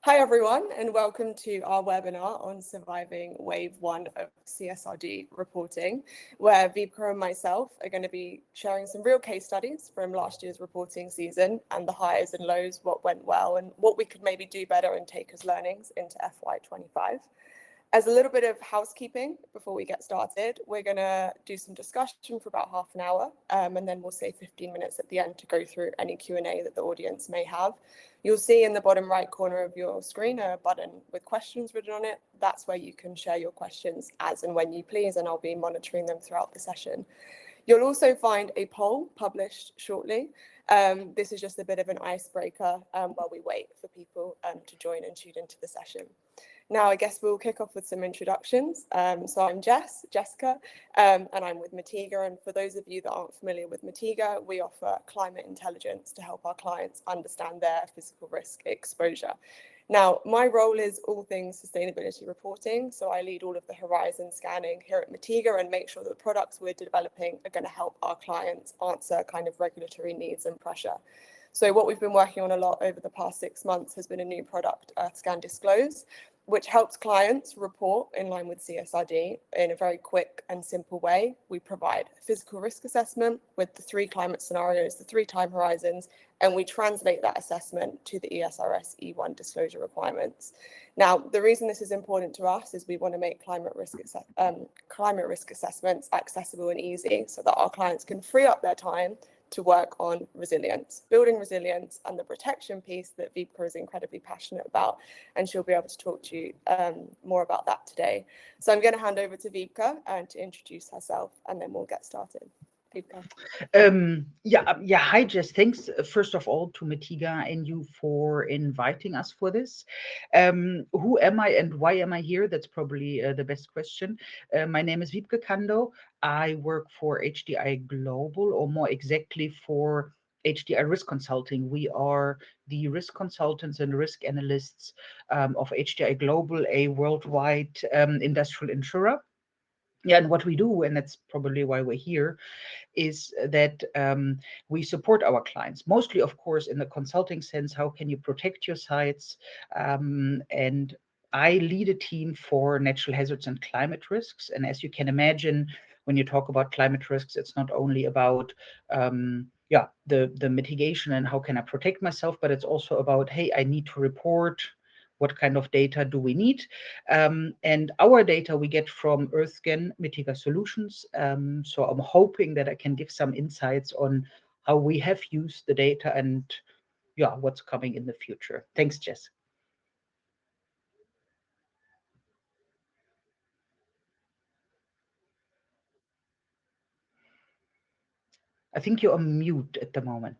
Hi everyone, and welcome to our webinar on surviving wave 1 of CSRD reporting, where Wiebke and myself are going to be sharing some real case studies from last year's reporting season and the highs and lows, what went well and what we could maybe do better and take as learnings into FY25. As a little bit of housekeeping before we get started, we're going to do some discussion for about half an hour, and then we'll save 15 minutes at the end to go through any Q&A that the audience may have. You'll see in the bottom right corner of your screen a button with questions written on it. That's where you can share your questions as and when you please, and I'll be monitoring them throughout the session. You'll also find a poll published shortly. This is just a bit of an icebreaker while we wait for people to join and tune into the session. Now, I guess we'll kick off with some introductions. So I'm Jessica, and I'm with Mitiga. And for those of you that aren't familiar with Mitiga, we offer climate intelligence to help our clients understand their physical risk exposure. Now, my role is all things sustainability reporting. So I lead all of the horizon scanning here at Mitiga and make sure that the products we're developing are going to help our clients answer kind of regulatory needs and pressure. So what we've been working on a lot over the past 6 months has been a new product, EarthScan Disclose, which helps clients report in line with CSRD in a very quick and simple way. We provide a physical risk assessment with the 3 climate scenarios, the 3 time horizons, and we translate that assessment to the ESRS E1 disclosure requirements. Now, the reason this is important to us is we want to make climate risk assessments accessible and easy so that our clients can free up their time to work on resilience, building resilience, and the protection piece that Wiebke is incredibly passionate about, and she'll be able to talk to you more about that today. So I'm going to hand over to Wiebke to introduce herself, and then we'll get started. Hi Jess, thanks first of all to Mitiga and you for inviting us for this. Who am I and why am I here? That's probably the best question. My name is Wiebke Cundill. I work for HDI Global, or more exactly for HDI Risk Consulting. We are the risk consultants and risk analysts of HDI Global, a worldwide industrial insurer. Yeah, and what we do, and that's probably why we're here, is that we support our clients, mostly, of course, in the consulting sense. How can you protect your sites? And I lead a team for natural hazards and climate risks. And as you can imagine, when you talk about climate risks, it's not only about the mitigation and how can I protect myself, but it's also about, hey, I need to report. What kind of data do we need? And our data we get from EarthScan Mitiga Solutions. So I'm hoping that I can give some insights on how we have used the data and what's coming in the future. Thanks, Jess. I think you're on mute at the moment.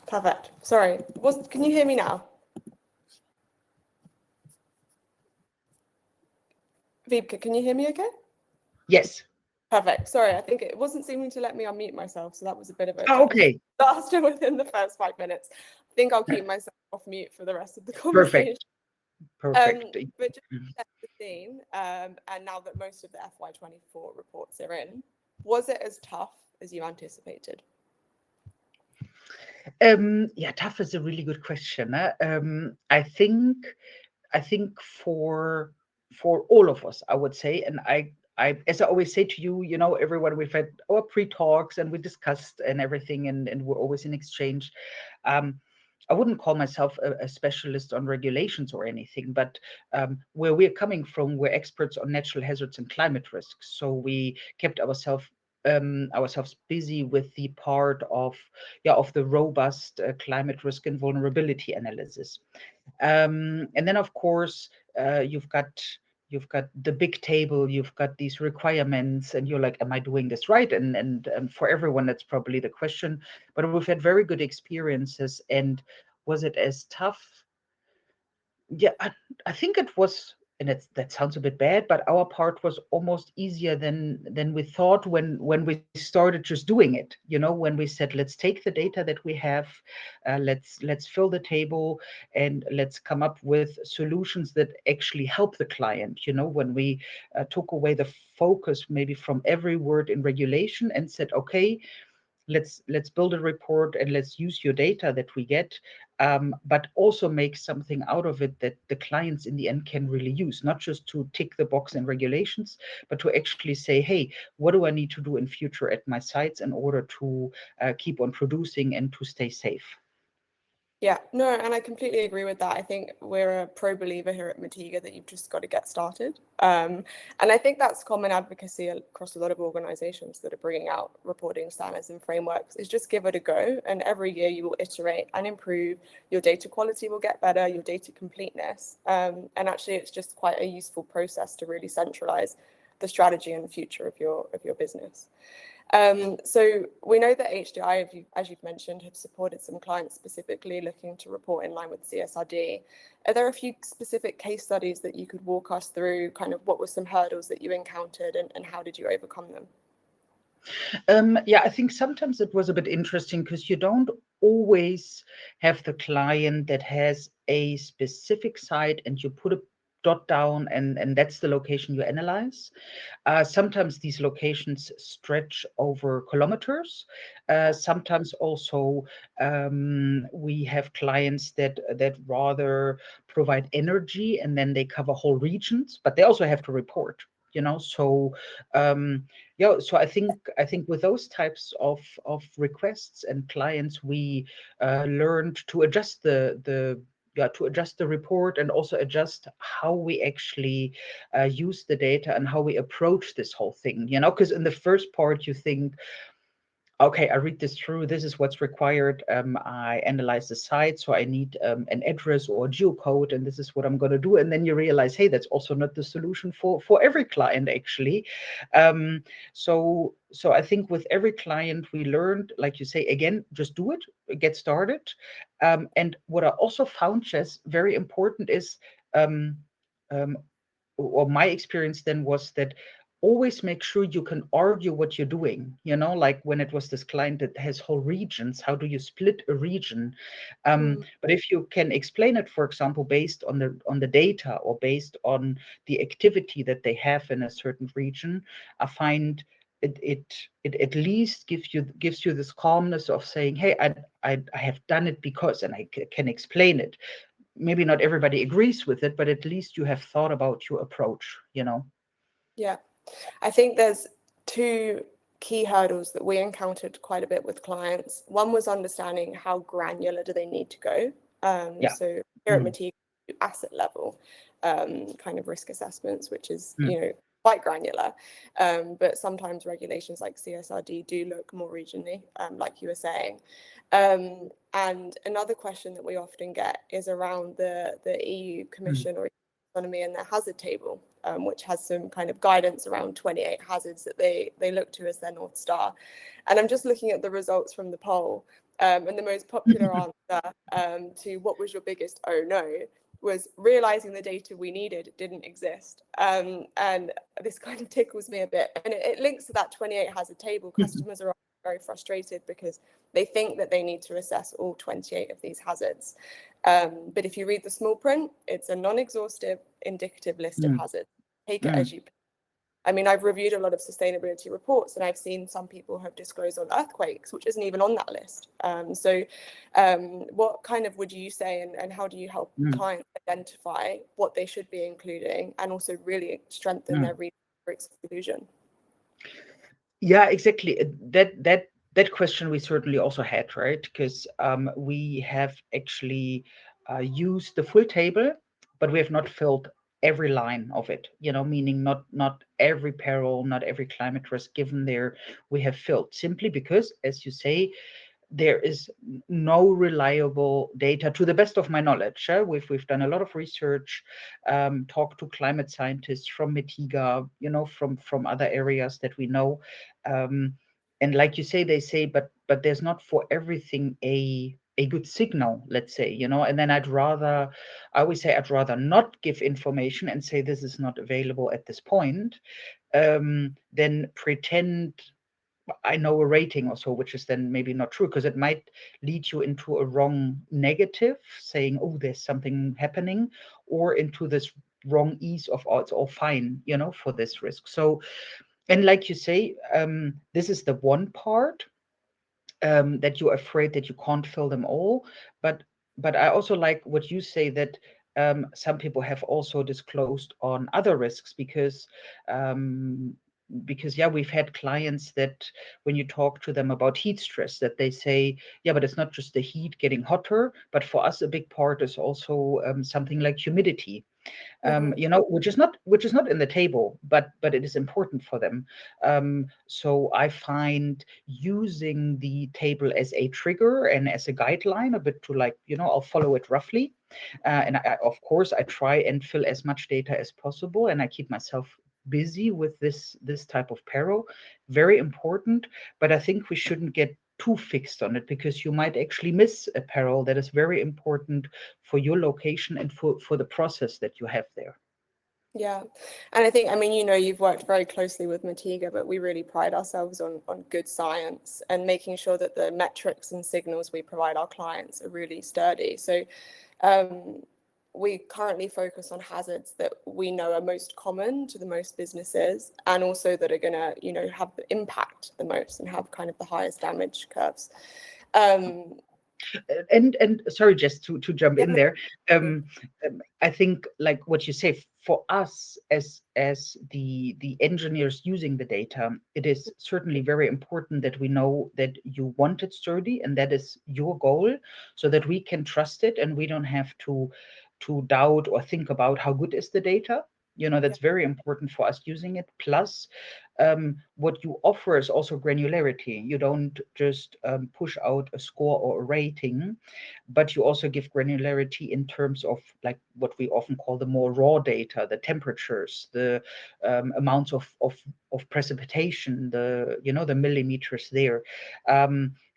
Perfect. Sorry, can you hear me now? Wiebke, can you hear me okay? Yes. Perfect. Sorry, I think it wasn't seeming to let me unmute myself, so that was a bit of a okay. disaster within the first 5 minutes. I think I'll keep myself off mute for the rest of the conversation. Perfect. But just to set the scene, and now that most of the FY24 reports are in, was it as tough as you anticipated? Tough is a really good question. I think for all of us, I would say, and I as I always say to you, everyone, we've had our pre-talks and we discussed and everything, and we're always in exchange. I wouldn't call myself a specialist on regulations or anything, but where we're coming from, we're experts on natural hazards and climate risks. So we kept ourselves busy with the part of the robust climate risk and vulnerability analysis. And then, of course, you've got the big table, you've got these requirements, and you're like, am I doing this right? And for everyone, that's probably the question. But we've had very good experiences. And Was it as tough? Yeah, I think it was, and that sounds a bit bad, but our part was almost easier than we thought when we started just doing it. When we said, let's take the data that we have, let's fill the table, and let's come up with solutions that actually help the client. When we took away the focus maybe from every word in regulation and said, okay, let's build a report and let's use your data that we get, but also make something out of it that the clients in the end can really use, not just to tick the box in regulations, but to actually say, hey, what do I need to do in future at my sites in order to keep on producing and to stay safe? Yeah, no, and I completely agree with that. I think we're a pro believer here at Mitiga that you've just got to get started. And I think that's common advocacy across a lot of organizations that are bringing out reporting standards and frameworks, is just give it a go. And every year you will iterate and improve. Your data quality will get better, your data completeness. And actually, it's just quite a useful process to really centralize the strategy and the future of your business. So we know that HDI, as you've mentioned, have supported some clients specifically looking to report in line with CSRD. Are there a few specific case studies that you could walk us through, kind of what were some hurdles that you encountered and how did you overcome them? Yeah, I think sometimes it was a bit interesting because you don't always have the client that has a specific site and you put a dot down and that's the location you analyze. Sometimes these locations stretch over kilometers. Sometimes also we have clients that rather provide energy and then they cover whole regions, but they also have to report. So yeah, so I think with those types of requests and clients, we learned to adjust the report and also adjust how we actually use the data and how we approach this whole thing. Because in the first part you think, okay, I read this through. This is what's required. I analyze the site, so I need an address or a geocode, and this is what I'm going to do. And then you realize, hey, that's also not the solution for every client, actually. So I think with every client, we learned, like you say, again, just do it, get started. And what I also found, Jess, very important is, um, um, or my experience then was that always make sure you can argue what you're doing. Like when it was this client that has whole regions, how do you split a region? But if you can explain it, for example, based on the data or based on the activity that they have in a certain region, I find it at least gives you this calmness of saying, hey, I have done it because, and I can explain it. Maybe not everybody agrees with it, but at least you have thought about your approach. Yeah, I think there's two key hurdles that we encountered quite a bit with clients. One was understanding how granular do they need to go. Yeah. So here at Mitiga, asset level kind of risk assessments, which is, quite granular. But sometimes regulations like CSRD do look more regionally, like you were saying. And another question that we often get is around the EU Commission or economy and their hazard table, which has some kind of guidance around 28 hazards that they look to as their North Star. And I'm just looking at the results from the poll, and the most popular answer to what was your biggest oh no was realizing the data we needed didn't exist. And this kind of tickles me a bit. And it links to that 28 hazard table. Customers are very frustrated because they think that they need to assess all 28 of these hazards. But if you read the small print, it's a non-exhaustive indicative list of hazards. Take it as you. I mean, I've reviewed a lot of sustainability reports and I've seen some people have disclosed on earthquakes, which isn't even on that list. So what kind of would you say and how do you help clients identify what they should be including and also really strengthen their reason for exclusion? Yeah, exactly. That question we certainly also had, right? Because we have actually used the full table, but we have not filled every line of it. Meaning not every peril, not every climate risk given there we have filled, simply because, as you say, there is no reliable data to the best of my knowledge. We've done a lot of research, talked to climate scientists from Mitiga, from other areas that we know. And like you say, they say, but there's not for everything a a good signal, let's say, and then I always say I'd rather not give information and say this is not available at this point, than pretend I know a rating or so, which is then maybe not true, because it might lead you into a wrong negative, saying, oh, there's something happening, or into this wrong ease of, oh, it's all fine, for this risk. So, and like you say, this is the one part, that you're afraid that you can't fill them all. But I also like what you say, that some people have also disclosed on other risks, because yeah, we've had clients that when you talk to them about heat stress, that they say, yeah, but it's not just the heat getting hotter, but for us a big part is also something like humidity, which is not in the table, but it is important for them. So I find using the table as a trigger and as a guideline, a bit to, like, I'll follow it roughly, and of course I try and fill as much data as possible, and I keep myself busy with this type of peril. Very important, but I think we shouldn't get too fixed on it, because you might actually miss a peril that is very important for your location and for the process that you have there. Yeah. And I think, I mean, you've worked very closely with Mitiga, but we really pride ourselves on good science and making sure that the metrics and signals we provide our clients are really sturdy. So we currently focus on hazards that we know are most common to the most businesses, and also that are going to, have the impact the most and have kind of the highest damage curves. And sorry, just to jump Yeah, in there, I think, like what you say, for us as the engineers using the data, it is certainly very important that we know that you want it sturdy, and that is your goal, so that we can trust it and we don't have to doubt or think about how good is the data. That's very important for us using it. Plus, what you offer is also granularity. You don't just push out a score or a rating, but you also give granularity in terms of, like, what we often call the more raw data, the temperatures, the amounts of precipitation, the millimeters there,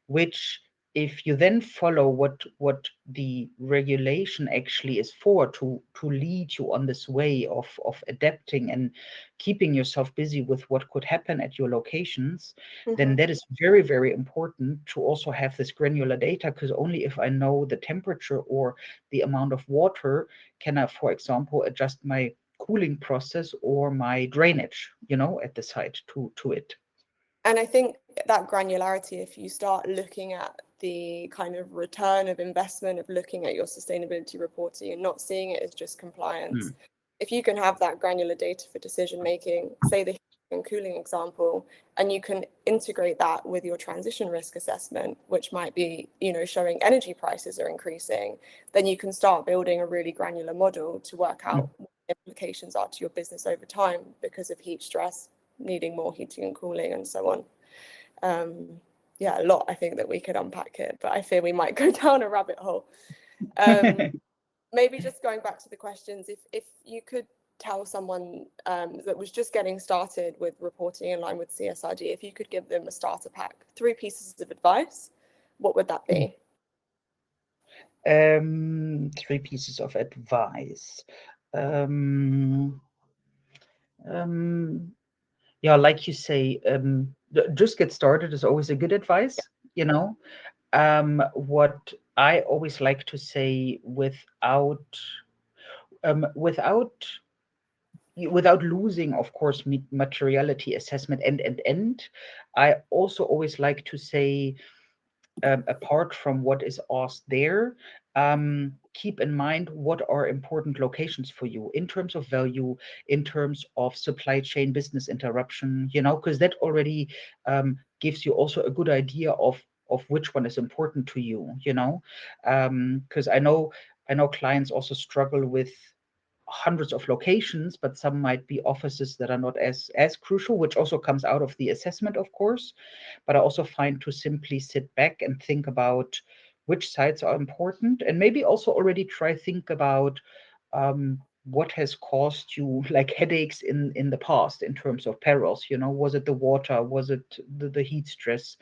which, if you then follow what the regulation actually is for, to lead you on this way of adapting and keeping yourself busy with what could happen at your locations, then that is very, very important to also have this granular data, because only if I know the temperature or the amount of water can I, for example, adjust my cooling process or my drainage, at the site to it. And I think that granularity, if you start looking at the kind of return of investment of looking at your sustainability reporting and not seeing it as just compliance, if you can have that granular data for decision making, say the heating and cooling example, and you can integrate that with your transition risk assessment, which might be, showing energy prices are increasing, then you can start building a really granular model to work out what the implications are to your business over time because of heat stress, needing more heating and cooling, and so on. A lot, I think, that we could unpack here, but I fear we might go down a rabbit hole. Maybe just going back to the questions, if you could tell someone that was just getting started with reporting in line with CSRD, if you could give them a starter pack, 3 pieces of advice, what would that be? 3 pieces of advice. Yeah, like you say, just get started is always a good advice. What I always like to say, without losing, of course, materiality assessment, and I also always like to say, apart from what is asked there, keep in mind what are important locations for you in terms of value, in terms of supply chain business interruption, because that already gives you also a good idea of which one is important to you, because I know clients also struggle with hundreds of locations, but some might be offices that are not as crucial, which also comes out of the assessment, of course. But I also find to simply sit back and think about which sites are important, and maybe also already think about what has caused you like headaches in the past in terms of perils. Was it the water, was it the heat stress?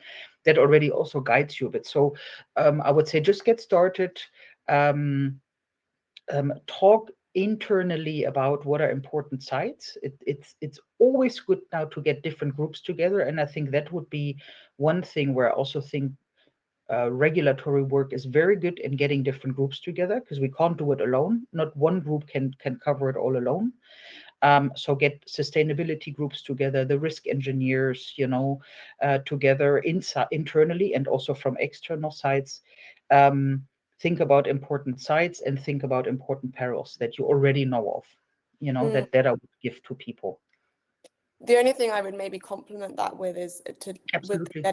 That already also guides you a bit. So I would say just get started. um, Talk internally about what are important sites. It's always good now to get different groups together, and I think that would be one thing where I also think regulatory work is very good in getting different groups together, because we can't do it alone. Not one group can cover it all alone. So get sustainability groups together, the risk engineers, together internally and also from external sites. Um, think about important sites and think about important perils that you already know of, Mm. that I would give to people. The only thing I would maybe complement that with is with Absolutely.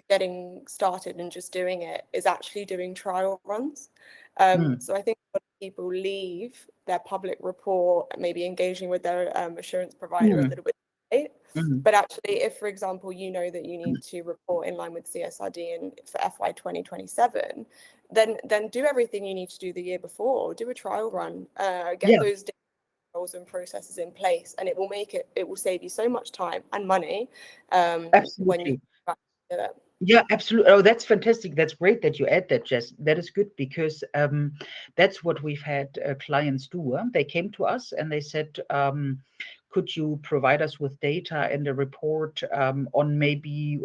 getting started and just doing it is actually doing trial runs. Mm, So I think a lot of people leave their public report, maybe engaging with their assurance provider a mm, little bit late. mm, But actually, if, for example, you know that you need to report in line with CSRD and for FY 2027, then do everything you need to do the year before. Do a trial run, get yeah, those roles and processes in place, and it will save you so much time and money when you absolutely. do it. Yeah, absolutely. Oh, that's fantastic. That's great that you add that, Jess. That is good, because that's what we've had clients do. They came to us and they said, could you provide us with data and a report on maybe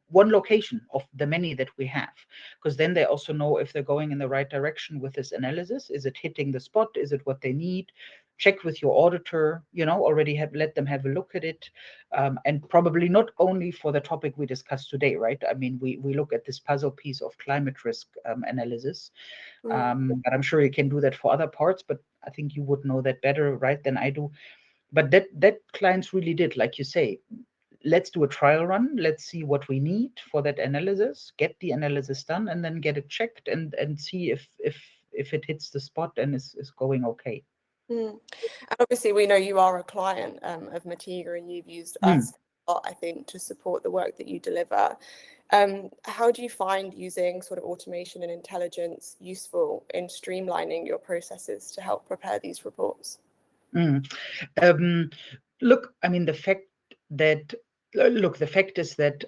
one location of the many that we have? Because then they also know if they're going in the right direction with this analysis. Is it hitting the spot? Is it what they need? Check with your auditor, already let them have a look at it. And probably not only for the topic we discussed today, right? I mean, we look at this puzzle piece of climate risk analysis, Mm, but I'm sure you can do that for other parts. But I think you would know that better, right, than I do. But that clients really did, like you say. Let's do a trial run. Let's see what we need for that analysis. Get the analysis done, and then get it checked and see if it hits the spot and is going okay. mm. And obviously, we know you are a client of Mitiga, and you've used Mm. us a lot, I think, to support the work that you deliver. How do you find using sort of automation and intelligence useful in streamlining your processes to help prepare these reports? Mm. Um, look, I mean, that the fact is that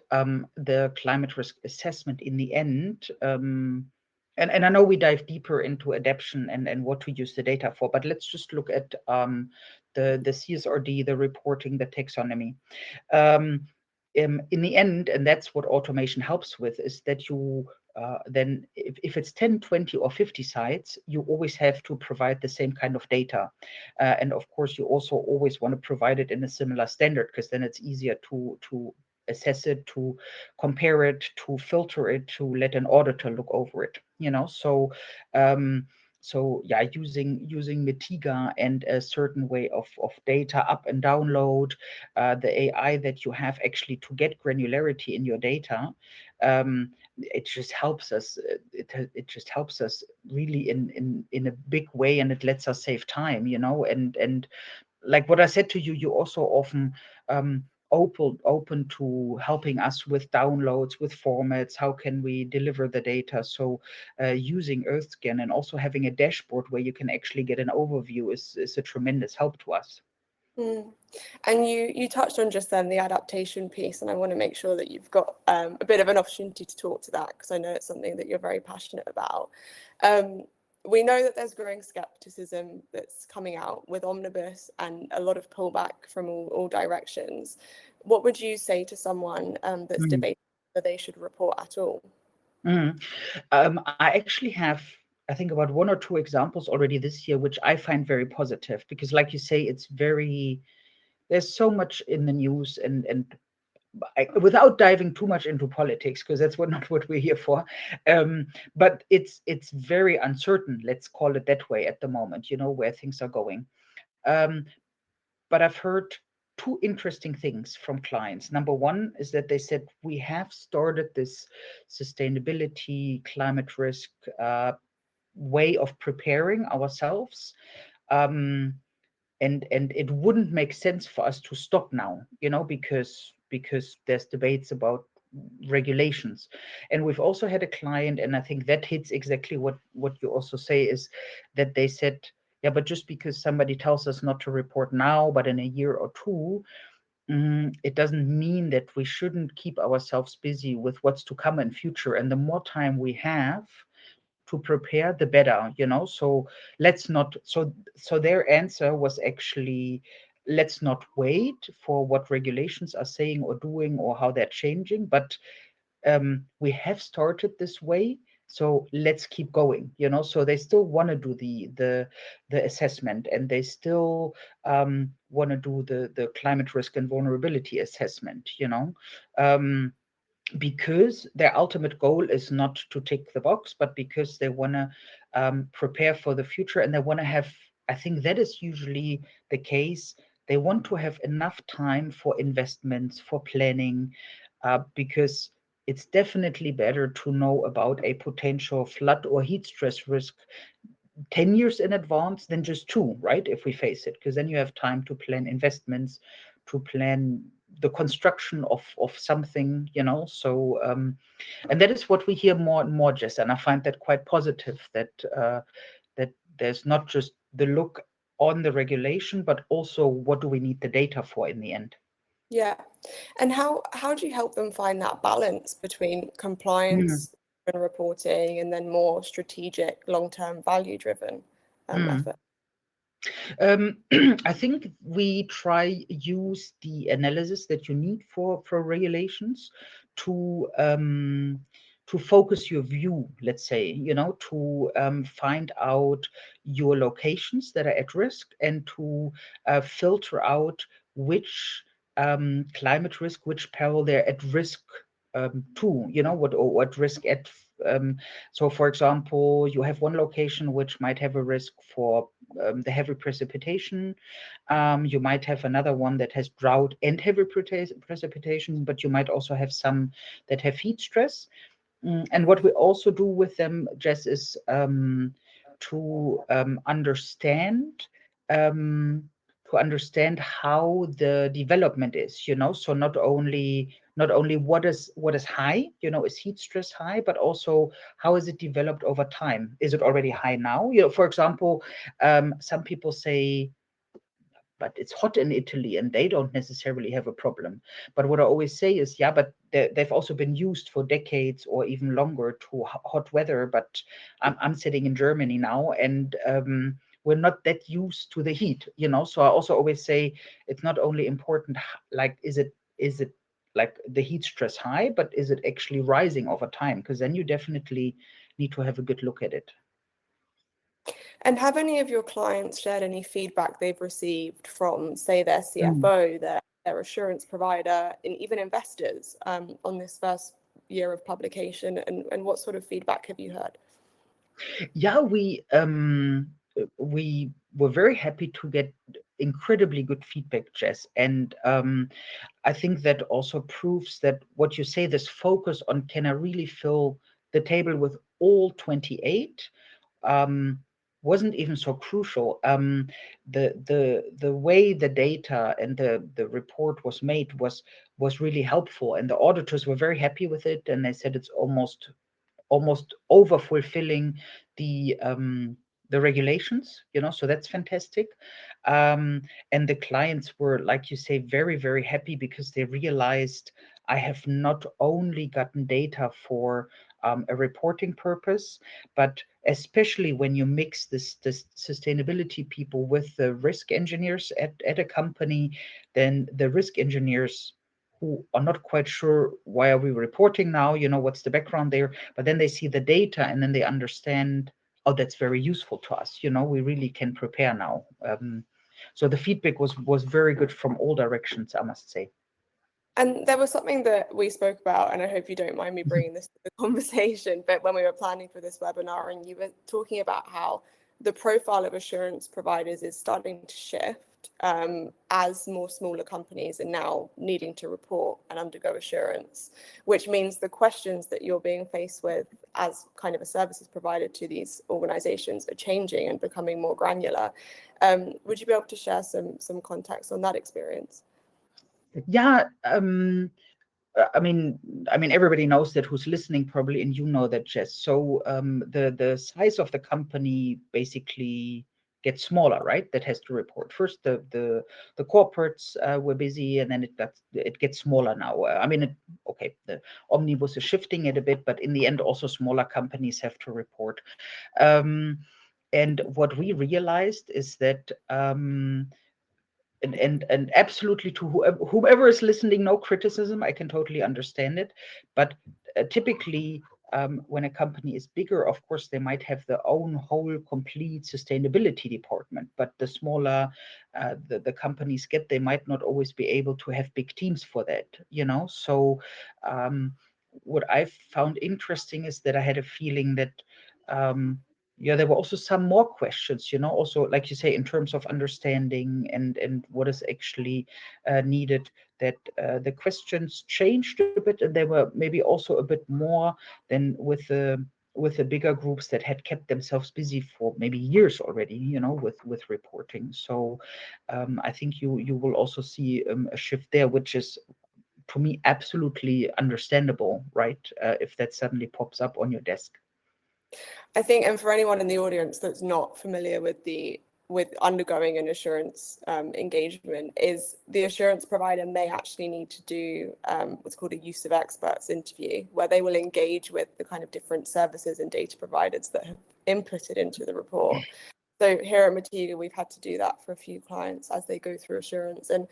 the climate risk assessment in the end, and I know we dive deeper into adaptation and what to use the data for, but let's just look at the CSRD, the reporting, the taxonomy. Um, in the end, and that's what automation helps with, is that you then, if it's 10, 20, or 50 sites, you always have to provide the same kind of data. And of course, you also always want to provide it in a similar standard, because then it's easier to assess it, to compare it, to filter it, to let an auditor look over it. Um, so yeah, using Mitiga and a certain way of data up and download, the AI that you have actually to get granularity in your data, it just helps us. It just helps us really in a big way, and it lets us save time. And like what I said to you, you also often open to helping us with downloads, with formats. How can we deliver the data? So using EarthScan and also having a dashboard where you can actually get an overview is a tremendous help to us. Mm. And you touched on just then the adaptation piece, and I want to make sure that you've got a bit of an opportunity to talk to that, because I know it's something that you're very passionate about. We know that there's growing skepticism that's coming out with Omnibus and a lot of pullback from all directions. What would you say to someone that's Mm. debating whether they should report at all? Mm. I actually have, I think, about one or two examples already this year, which I find very positive, because, like you say, there's so much in the news, and without diving too much into politics, because that's not what we're here for. But it's very uncertain, let's call it that way, at the moment, where things are going. Um, but I've heard two interesting things from clients. Number one is that they said, we have started this sustainability, climate risk way of preparing ourselves. Um, and it wouldn't make sense for us to stop now, because there's debates about regulations. And we've also had a client, and I think that hits exactly what you also say, is that they said, Yeah, but just because somebody tells us not to report now, but in a year or two, it doesn't mean that we shouldn't keep ourselves busy with what's to come in future. And the more time we have to prepare, the better, you know. So let's not. So their answer was actually, let's not wait for what regulations are saying or doing or how they're changing, but we have started this way, so let's keep going, you know. So they still want to do the assessment, and they still want to do the climate risk and vulnerability assessment, you know. Because their ultimate goal is not to tick the box, but because they want to prepare for the future, and they want to have, I think that is usually the case, they want to have enough time for investments, for planning, because it's definitely better to know about a potential flood or heat stress risk 10 years in advance than just 2, right? If we face it, because then you have time to plan investments, to plan the construction of something, you know. So and that is what we hear more and more, Jess, and I find that quite positive, that that there's not just the look on the regulation, but also what do we need the data for in the end. Yeah. And how do you help them find that balance between Mm, compliance and reporting and then more strategic, long-term value-driven mm. effort? Um, I think we try use the analysis that you need for regulations to focus your view, let's say, you know, to find out your locations that are at risk, and to filter out which climate risk, which peril they're at risk to, you know, what risk at. Um, so, for example, you have one location which might have a risk for the heavy precipitation. You might have another one that has drought and heavy precipitation, but you might also have some that have heat stress. And what we also do with them, Jess, is to um, understand how the development is, you know. So not only what is high, you know, is heat stress high, but also how is it developed over time? Is it already high now? You know, for example, some people say, but it's hot in Italy and they don't necessarily have a problem. But what I always say is, yeah, but they've also been used for decades or even longer to hot weather. But I'm sitting in Germany now, and we're not that used to the heat, you know. So I also always say it's not only important, like, is it like the heat stress high, but is it actually rising over time? Because then you definitely need to have a good look at it. And have any of your clients shared any feedback they've received from, say, their Mm. CFO, their assurance provider, and even investors on this first year of publication? And what sort of feedback have you heard? Yeah, we were very happy to get incredibly good feedback, Jess. And I think that also proves that what you say, this focus on can I really fill the table with all 28, um, wasn't even so crucial. The way the data and the report was made was really helpful, and the auditors were very happy with it, and they said it's almost over fulfilling the regulations, you know. So that's fantastic. um, and the clients were, like you say, very, very happy, because they realized I have not only gotten data for a reporting purpose, but especially when you mix this sustainability people with the risk engineers at a company, then the risk engineers who are not quite sure, why are we reporting now, you know, what's the background there, but then they see the data and then they understand, oh, that's very useful to us, you know, we really can prepare now. So the feedback was very good from all directions, I must say. And there was something that we spoke about, and I hope you don't mind me bringing this to the conversation, but when we were planning for this webinar, and you were talking about how the profile of assurance providers is starting to shift as more smaller companies are now needing to report and undergo assurance, which means the questions that you're being faced with as kind of a services provider to these organizations are changing and becoming more granular. Would you be able to share some context on that experience? Yeah, I mean, everybody knows that who's listening probably, and you know that, Jess. So the size of the company basically gets smaller, right? That has to report. First, the corporates were busy, and then it gets smaller now. I mean, okay, the omnibus is shifting it a bit, but in the end, also smaller companies have to report. And what we realized is that and absolutely to whoever is listening, no criticism, I can totally understand it, but typically when a company is bigger, of course they might have their own whole complete sustainability department, but the smaller the companies get, they might not always be able to have big teams for that, you know. So what I found interesting is that I had a feeling that yeah, there were also some more questions, you know, also, like you say, in terms of understanding and what is actually needed, that the questions changed a bit, and they were maybe also a bit more than with the bigger groups that had kept themselves busy for maybe years already, you know, with reporting. So I think you will also see a shift there, which is to me absolutely understandable, right? If that suddenly pops up on your desk. I think, and for anyone in the audience that's not familiar with undergoing an assurance engagement, is the assurance provider may actually need to do what's called a use of experts interview, where they will engage with the kind of different services and data providers that have inputted into the report. So here at Mitiga, we've had to do that for a few clients as they go through assurance. And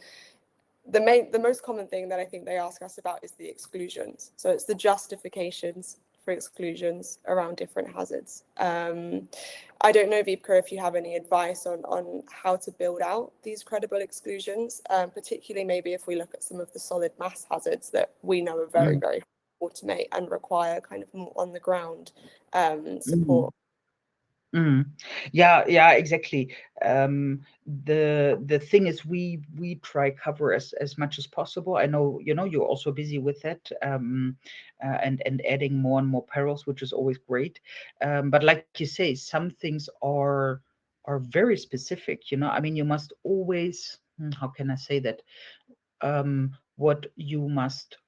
the most common thing that I think they ask us about is the exclusions. So it's the justifications for exclusions around different hazards. I don't know, Wiebke, if you have any advice on how to build out these credible exclusions, particularly maybe if we look at some of the solid mass hazards that we know are very, Mm. very hard to automate and require kind of more on the ground Mm. support. Mm. Yeah, exactly. The thing is, we try cover as much as possible. I know, you know, you're also busy with that, and adding more and more perils, which is always great. But like you say, some things are very specific. You know, I mean, you must always, how can I say that? What you must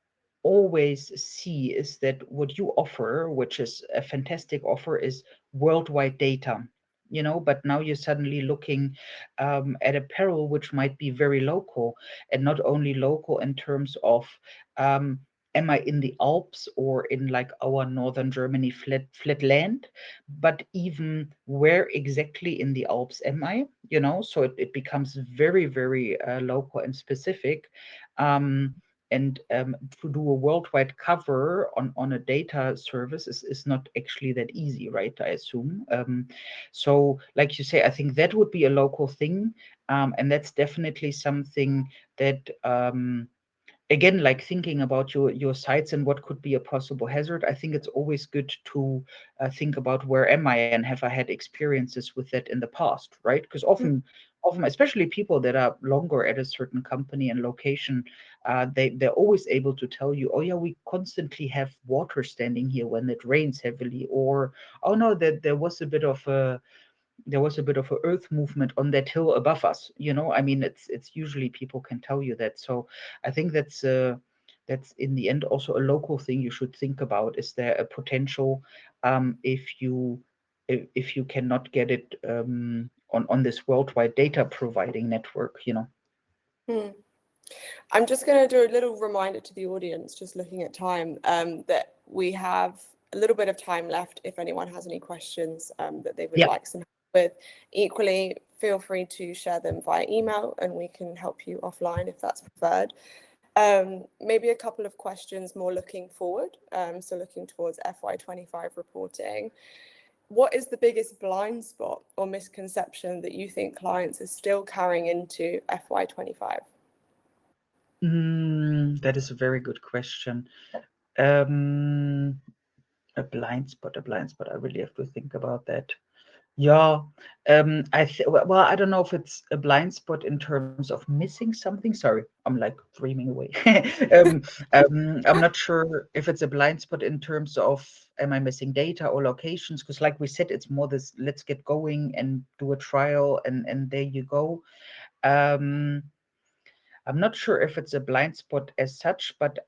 always see is that what you offer, which is a fantastic offer, is worldwide data. You know, but now you're suddenly looking at a peril which might be very local, and not only local in terms of um, am I in the Alps or in like our northern Germany flat land, but even where exactly in the Alps am I? You know, so it becomes very, very local and specific. Um, and to do a worldwide cover on a data service is not actually that easy, right? I assume. So, like you say, I think that would be a local thing, and that's definitely something that again, like thinking about your sites and what could be a possible hazard, I think it's always good to think about where am I and have I had experiences with that in the past, right? Because often, especially people that are longer at a certain company and location, they're always able to tell you, oh yeah, we constantly have water standing here when it rains heavily, or oh no, there was a bit of a earth movement on that hill above us, you know. I mean, it's usually people can tell you that. So I think that's in the end also a local thing you should think about. Is there a potential if you cannot get it on this worldwide data providing network, you know? Hmm. I'm just going to do a little reminder to the audience, just looking at time, that we have a little bit of time left if anyone has any questions that they would Yeah. like some help with. Equally, feel free to share them via email and we can help you offline if that's preferred. Maybe a couple of questions more looking forward, so looking towards FY25 reporting. What is the biggest blind spot or misconception that you think clients are still carrying into FY25? That is a very good question. um a blind spot, I really have to think about that. Yeah, well, I don't know if it's a blind spot in terms of missing something. Sorry, I'm like dreaming away. um, I'm not sure if it's a blind spot in terms of am I missing data or locations? Because, like we said, it's more this let's get going and do a trial, and there you go. Um, I'm not sure if it's a blind spot as such, but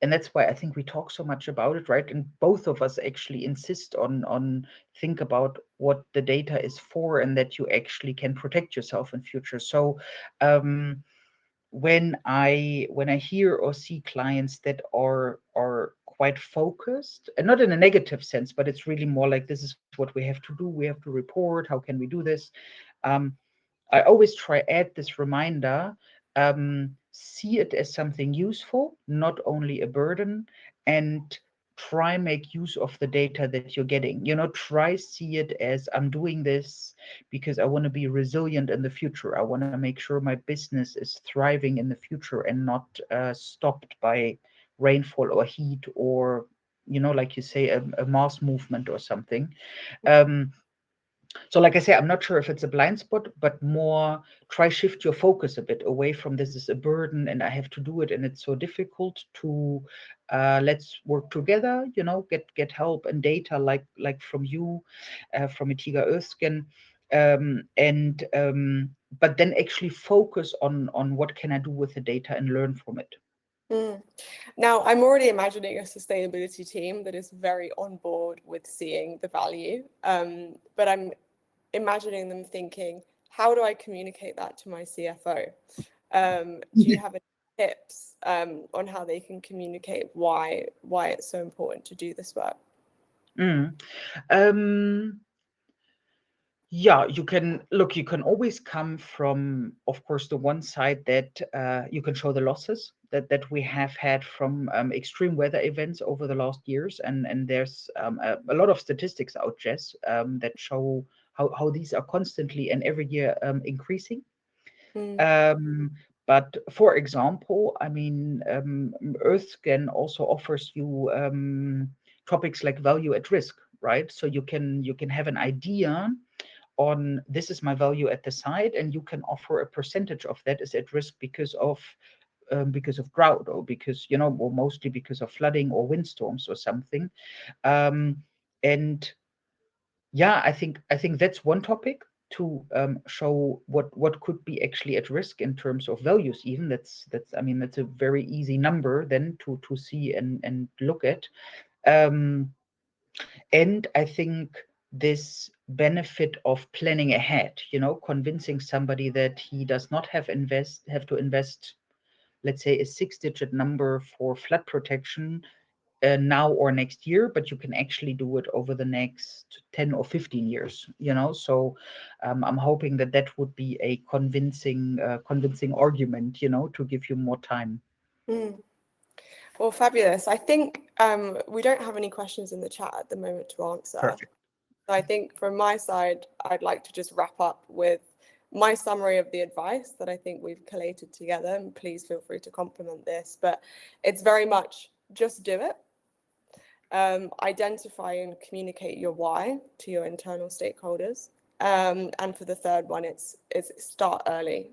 and that's why I think we talk so much about it, right? And both of us actually insist on think about what the data is for, and that you actually can protect yourself in future. So when I hear or see clients that are quite focused, and not in a negative sense, but it's really more like, this is what we have to do, we have to report, how can we do this? um, I always try add this reminder, see it as something useful, not only a burden, and try make use of the data that you're getting. Try see it as, I'm doing this because I want to be resilient in the future. I want to make sure my business is thriving in the future and not stopped by rainfall or heat, or like you say, a mass movement or something. Um, so like I say, I'm not sure if it's a blind spot, but more try shift your focus a bit away from, this is a burden and I have to do it and it's so difficult, to let's work together, get help and data, like from you, from Mitiga EarthScan, but then actually focus on what can I do with the data and learn from it. Now, I'm already imagining a sustainability team that is very on board with seeing the value, but I'm imagining them thinking, how do I communicate that to my CFO? Do you have any tips on how they can communicate why it's so important to do this work? Mm. Um, Yeah, you can always come from, of course, the one side that you can show the losses that we have had from extreme weather events over the last years, and there's a lot of statistics out, Jess, that show how these are constantly and every year increasing. Mm, Um, but for example, I mean, EarthScan also offers you topics like value at risk, right? So you can have an idea on, this is my value at the site, and you can offer a percentage of that is at risk because of drought, or because, or mostly because of flooding or windstorms or something. um, and yeah, I think that's one topic, to show what could be actually at risk in terms of values. Even that's I mean, that's a very easy number then to see and look at. um, and I think this benefit of planning ahead, convincing somebody that he does not have to invest, let's say, a six-digit number for flood protection now or next year, but you can actually do it over the next 10 or 15 years. So I'm hoping that would be a convincing argument, to give you more time. mm. Well, fabulous. I think we don't have any questions in the chat at the moment to answer. Perfect. So I think from my side, I'd like to just wrap up with my summary of the advice that I think we've collated together. And please feel free to complement this, but it's very much just do it. Identify and communicate your why to your internal stakeholders. And for the third one, it's start early.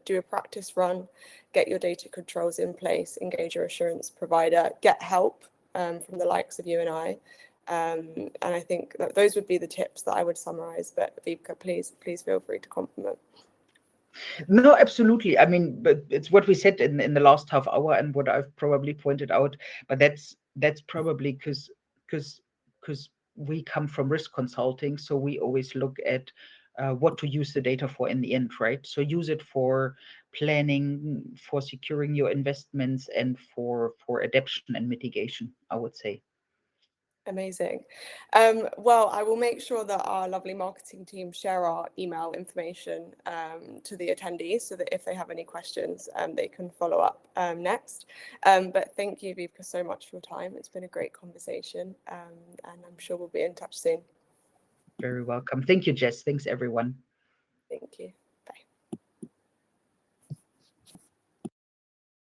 Do a practice run, get your data controls in place, engage your assurance provider, get help from the likes of you and I. And I think that those would be the tips that I would summarize. But Wiebke, please feel free to compliment. No, absolutely. I mean, but it's what we said in the last half hour, and what I've probably pointed out. But that's probably because we come from risk consulting, so we always look at what to use the data for in the end, right? So use it for planning, for securing your investments, and for adaptation and mitigation, I would say. Amazing. Well, I will make sure that our lovely marketing team share our email information to the attendees so that if they have any questions, they can follow up next. But thank you, Wiebke, so much for your time. It's been a great conversation, and I'm sure we'll be in touch soon. Very welcome. Thank you, Jess. Thanks, everyone. Thank you.